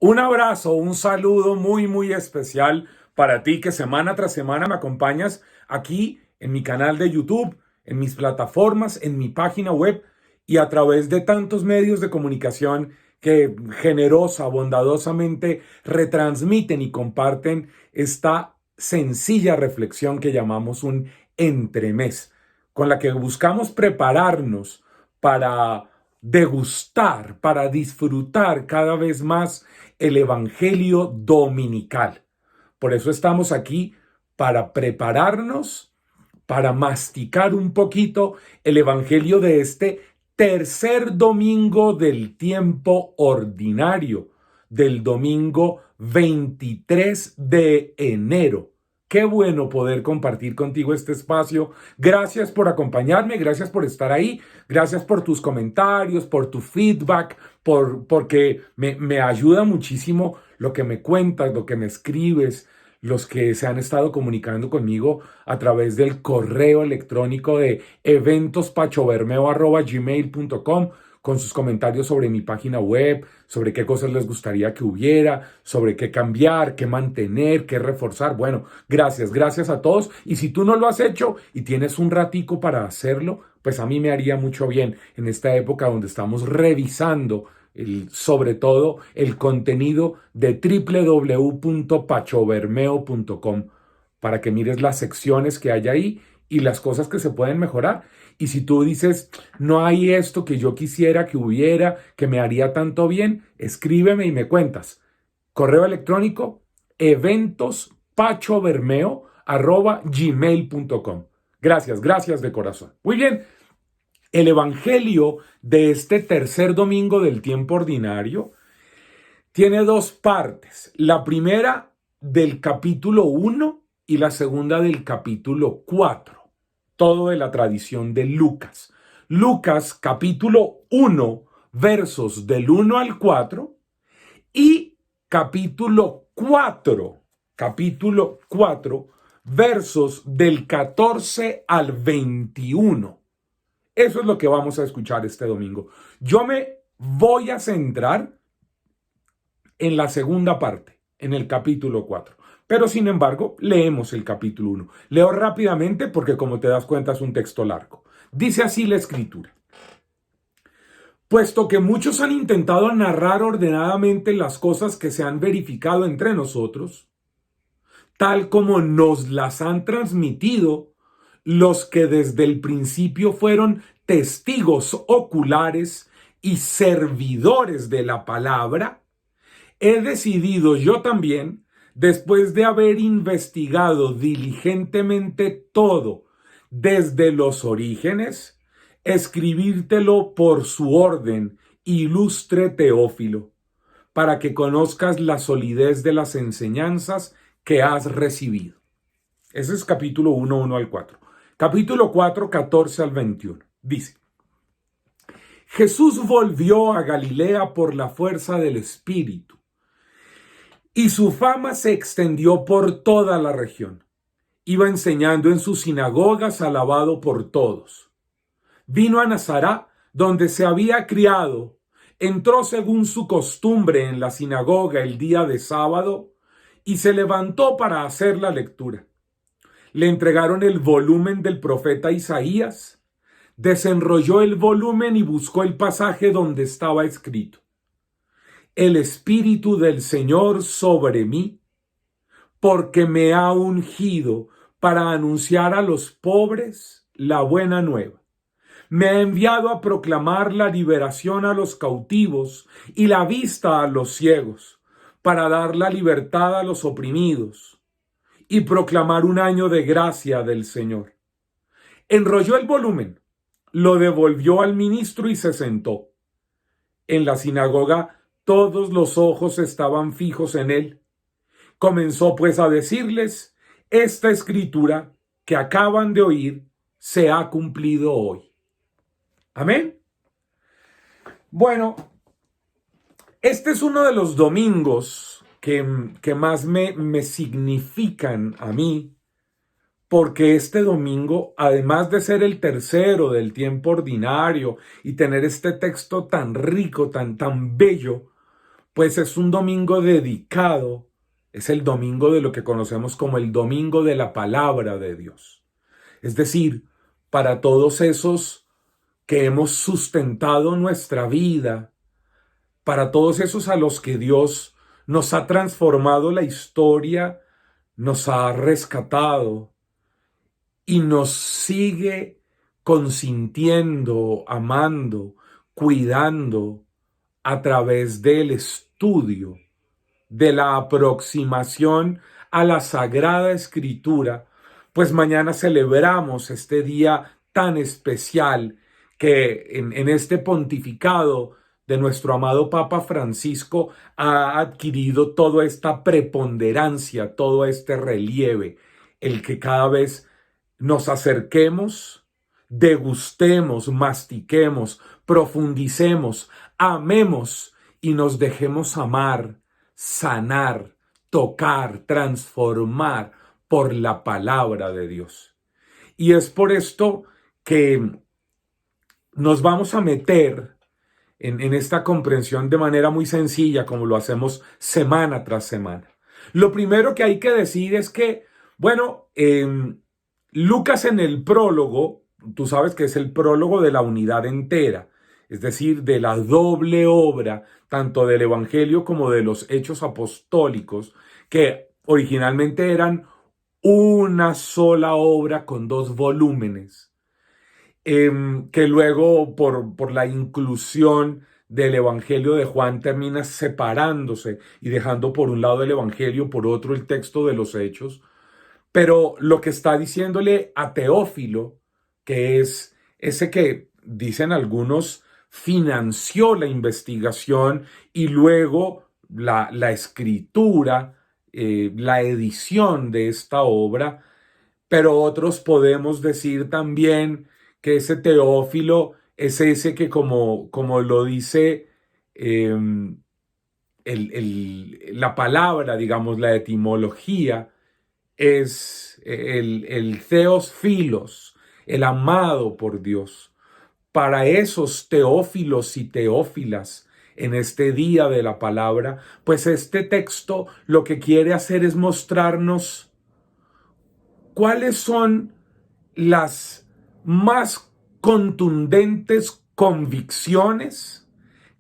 Un abrazo, un saludo muy especial para ti que semana tras semana me acompañas aquí en mi canal de YouTube, en mis plataformas, en mi página web y a través de tantos medios de comunicación que generosa, bondadosamente retransmiten y comparten esta sencilla reflexión que llamamos un entremés, con la que buscamos prepararnos para degustar, para disfrutar cada vez más el Evangelio dominical. Por eso estamos aquí para prepararnos, para masticar un poquito el Evangelio de este tercer domingo del tiempo ordinario, del domingo 23 de enero. Qué bueno poder compartir contigo este espacio. Gracias por acompañarme, gracias por estar ahí, gracias por tus comentarios, por tu feedback, porque me ayuda muchísimo lo que me cuentas, lo que me escribes, los que se han estado comunicando conmigo a través del correo electrónico de eventospachobermeo@gmail.com con sus comentarios sobre mi página web, sobre qué cosas les gustaría que hubiera, sobre qué cambiar, qué mantener, qué reforzar. Bueno, gracias a todos. Y si tú no lo has hecho y tienes un ratico para hacerlo, pues a mí me haría mucho bien en esta época donde estamos revisando sobre todo el contenido de www.pachobermeo.com para que mires las secciones que hay ahí y las cosas que se pueden mejorar. Y si tú dices, no hay esto que yo quisiera que hubiera, que me haría tanto bien, escríbeme y me cuentas. Correo electrónico eventospachobermeo@gmail.com. Gracias de corazón. Muy bien. El Evangelio de este tercer domingo del tiempo ordinario tiene dos partes. La primera del capítulo 1 y la segunda del capítulo 4. Todo de la tradición de Lucas. Lucas capítulo 1, versos del 1 al 4 y capítulo 4, versos del 14 al 21. Eso es lo que vamos a escuchar este domingo. Yo me voy a centrar en la segunda parte, en el capítulo 4. Pero sin embargo, leemos el capítulo 1. Leo rápidamente porque como te das cuenta es un texto largo. Dice así la escritura. Puesto que muchos han intentado narrar ordenadamente las cosas que se han verificado entre nosotros, tal como nos las han transmitido los que desde el principio fueron testigos oculares y servidores de la palabra, he decidido yo también, después de haber investigado diligentemente todo desde los orígenes, escribírtelo por su orden, ilustre Teófilo, para que conozcas la solidez de las enseñanzas que has recibido. Ese es capítulo 1, 1 al 4. Capítulo 4, 14 al 21. Dice, Jesús volvió a Galilea por la fuerza del Espíritu, y su fama se extendió por toda la región. Iba enseñando en sus sinagogas, alabado por todos. Vino a Nazaret, donde se había criado. Entró según su costumbre en la sinagoga el día de sábado y se levantó para hacer la lectura. Le entregaron el volumen del profeta Isaías. Desenrolló el volumen y buscó el pasaje donde estaba escrito: El Espíritu del Señor sobre mí, porque me ha ungido para anunciar a los pobres la buena nueva. Me ha enviado a proclamar la liberación a los cautivos y la vista a los ciegos, para dar la libertad a los oprimidos y proclamar un año de gracia del Señor. Enrolló el volumen, lo devolvió al ministro y se sentó. En la sinagoga todos los ojos estaban fijos en él. Comenzó pues a decirles: esta escritura que acaban de oír se ha cumplido hoy. Amén. Bueno, este es uno de los domingos que más me significan a mí, porque este domingo, además de ser el tercero del tiempo ordinario y tener este texto tan rico, tan bello, pues es un domingo dedicado, es el domingo de lo que conocemos como el domingo de la palabra de Dios. Es decir, para todos esos que hemos sustentado nuestra vida, para todos esos a los que Dios nos ha transformado la historia, nos ha rescatado y nos sigue consintiendo, amando, cuidando a través del estudio, de la aproximación a la Sagrada Escritura, pues mañana celebramos este día tan especial que en este pontificado de nuestro amado Papa Francisco ha adquirido toda esta preponderancia, todo este relieve, el que cada vez nos acerquemos, degustemos, mastiquemos, profundicemos, amemos y nos dejemos amar, sanar, tocar, transformar por la palabra de Dios. Y es por esto que nos vamos a meter en esta comprensión de manera muy sencilla, como lo hacemos semana tras semana. Lo primero que hay que decir es que, bueno, Lucas en el prólogo, tú sabes que es el prólogo de la unidad entera, es decir, de la doble obra, tanto del Evangelio como de los Hechos Apostólicos, que originalmente eran una sola obra con 2 volúmenes, que luego por la inclusión del Evangelio de Juan termina separándose y dejando por un lado el Evangelio, por otro el texto de los Hechos. Pero lo que está diciéndole a Teófilo, que es ese que dicen algunos financió la investigación y luego la escritura, la edición de esta obra, pero otros podemos decir también que ese Teófilo es ese que como lo dice eh, la palabra, digamos, la etimología, es el Theos Philos, el amado por Dios. Para esos teófilos y teófilas en este día de la palabra, pues este texto lo que quiere hacer es mostrarnos cuáles son las más contundentes convicciones,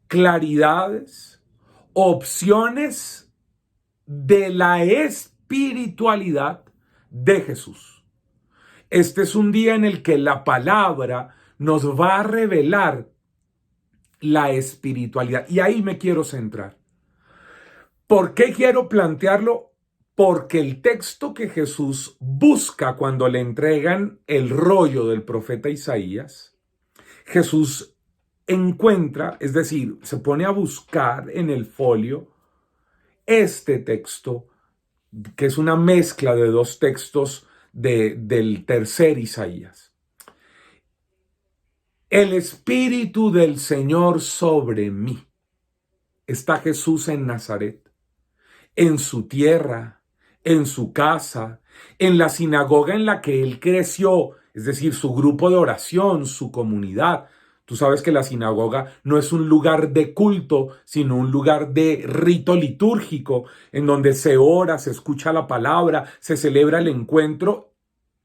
claridades, opciones de la espiritualidad de Jesús. Este es un día en el que la palabra nos va a revelar la espiritualidad. Y ahí me quiero centrar. ¿Por qué quiero plantearlo? Porque el texto que Jesús busca cuando le entregan el rollo del profeta Isaías, Jesús encuentra, es decir, se pone a buscar en el folio este texto, que es una mezcla de 2 textos del tercer Isaías. El Espíritu del Señor sobre mí. Está Jesús en Nazaret, en su tierra, en su casa, en la sinagoga en la que él creció, es decir, su grupo de oración, su comunidad. Tú sabes que la sinagoga no es un lugar de culto, sino un lugar de rito litúrgico, en donde se ora, se escucha la palabra, se celebra el encuentro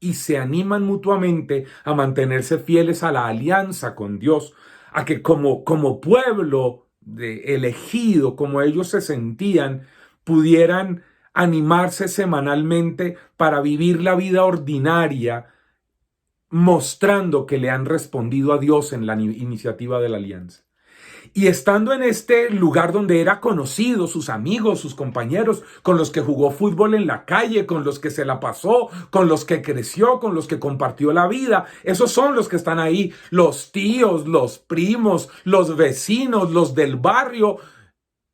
y se animan mutuamente a mantenerse fieles a la alianza con Dios, a que como pueblo elegido, como ellos se sentían, pudieran animarse semanalmente para vivir la vida ordinaria, mostrando que le han respondido a Dios en la iniciativa de la alianza. Y estando en este lugar donde era conocido, sus amigos, sus compañeros, con los que jugó fútbol en la calle, con los que se la pasó, con los que creció, con los que compartió la vida, esos son los que están ahí, los tíos, los primos, los vecinos, los del barrio,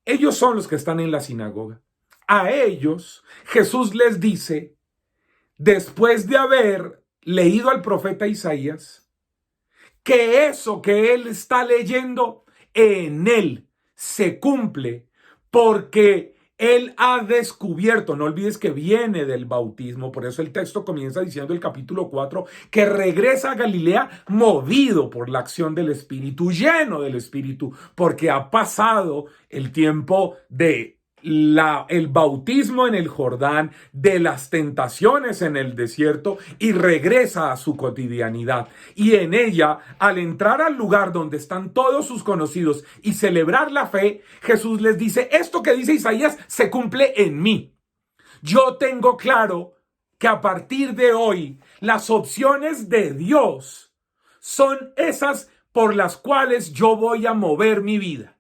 ellos son los que están en la sinagoga. A ellos Jesús les dice, después de haber leído al profeta Isaías, que eso que él está leyendo en él se cumple, porque Él ha descubierto, no olvides que viene del bautismo, por eso el texto comienza diciendo el capítulo 4, que regresa a Galilea movido por la acción del Espíritu, lleno del Espíritu, porque ha pasado el tiempo de el bautismo en el Jordán, de las tentaciones en el desierto, y regresa a su cotidianidad. Y en ella, al entrar al lugar donde están todos sus conocidos y celebrar la fe, Jesús les dice, esto que dice Isaías se cumple en mí. Yo tengo claro que a partir de hoy, las opciones de Dios son esas por las cuales yo voy a mover mi vida,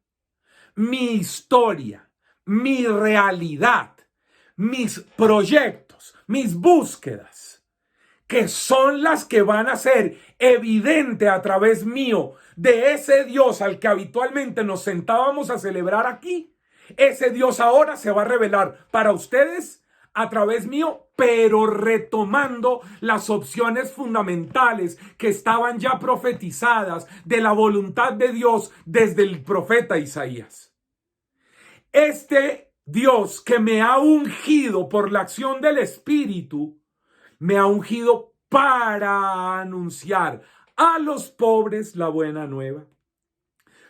mi historia, mi realidad, mis proyectos, mis búsquedas, que son las que van a ser evidente a través mío de ese Dios al que habitualmente nos sentábamos a celebrar aquí. Ese Dios ahora se va a revelar para ustedes a través mío, pero retomando las opciones fundamentales que estaban ya profetizadas de la voluntad de Dios desde el profeta Isaías. Este Dios que me ha ungido por la acción del Espíritu, me ha ungido para anunciar a los pobres la buena nueva.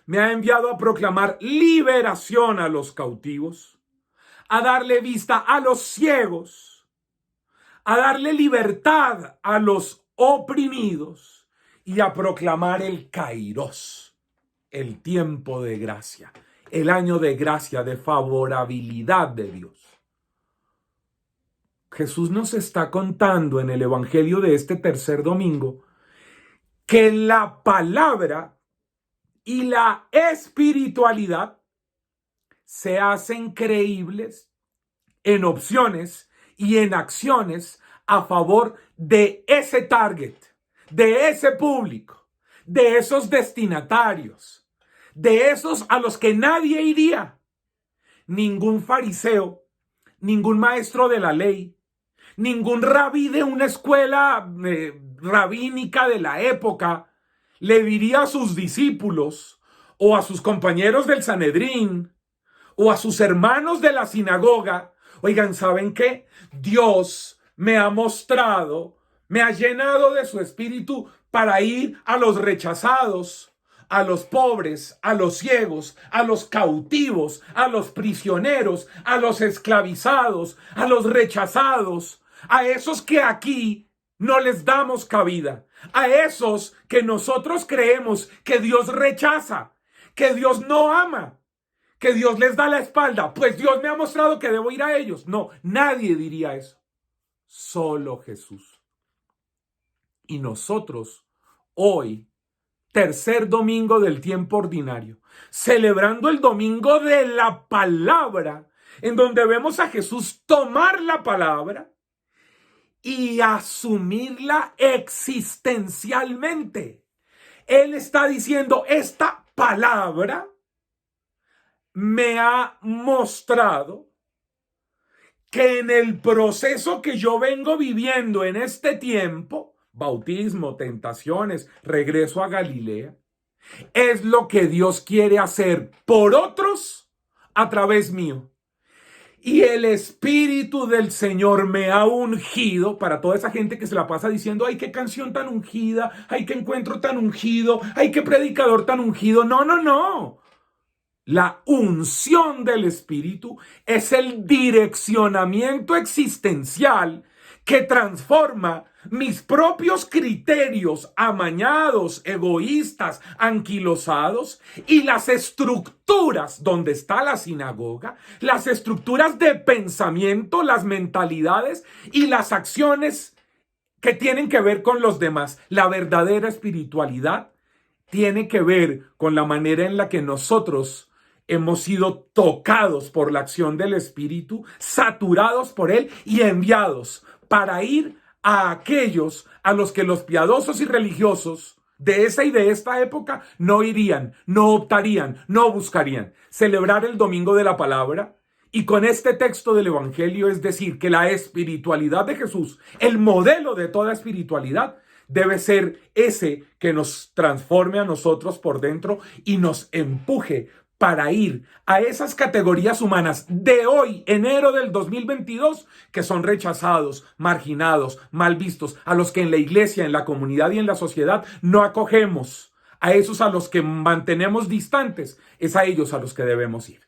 Me ha enviado a proclamar liberación a los cautivos, a darle vista a los ciegos, a darle libertad a los oprimidos y a proclamar el Kairos, el tiempo de gracia. El año de gracia, de favorabilidad de Dios. Jesús nos está contando en el Evangelio de este tercer domingo que la palabra y la espiritualidad se hacen creíbles en opciones y en acciones a favor de ese target, de ese público, de esos destinatarios, de esos a los que nadie iría. Ningún fariseo, ningún maestro de la ley, ningún rabí de una escuela rabínica de la época le diría a sus discípulos o a sus compañeros del Sanedrín o a sus hermanos de la sinagoga, oigan, ¿saben qué? Dios me ha mostrado, me ha llenado de su espíritu para ir a los rechazados, a los pobres, a los ciegos, a los cautivos, a los prisioneros, a los esclavizados, a los rechazados, a esos que aquí no les damos cabida, a esos que nosotros creemos que Dios rechaza, que Dios no ama, que Dios les da la espalda. Pues Dios me ha mostrado que debo ir a ellos. No, nadie diría eso. Solo Jesús. Y nosotros hoy, tercer domingo del tiempo ordinario, celebrando el domingo de la palabra, en donde vemos a Jesús tomar la palabra y asumirla existencialmente. Él está diciendo, esta palabra me ha mostrado que en el proceso que yo vengo viviendo en este tiempo, bautismo, tentaciones, regreso a Galilea, es lo que Dios quiere hacer por otros a través mío. Y el Espíritu del Señor me ha ungido, para toda esa gente que se la pasa diciendo, ay, qué canción tan ungida, ay, qué encuentro tan ungido, ay, qué predicador tan ungido. No, no, no. La unción del Espíritu es el direccionamiento existencial que transforma mis propios criterios amañados, egoístas, anquilosados y las estructuras donde está la sinagoga, las estructuras de pensamiento, las mentalidades y las acciones que tienen que ver con los demás. La verdadera espiritualidad tiene que ver con la manera en la que nosotros hemos sido tocados por la acción del Espíritu, saturados por Él y enviados para ir a aquellos a los que los piadosos y religiosos de esa y de esta época no irían, no optarían, no buscarían. Celebrar el domingo de la palabra y con este texto del Evangelio es decir que la espiritualidad de Jesús, el modelo de toda espiritualidad, debe ser ese que nos transforme a nosotros por dentro y nos empuje para ir a esas categorías humanas de hoy, enero del 2022, que son rechazados, marginados, mal vistos, a los que en la iglesia, en la comunidad y en la sociedad no acogemos, a esos a los que mantenemos distantes, es a ellos a los que debemos ir.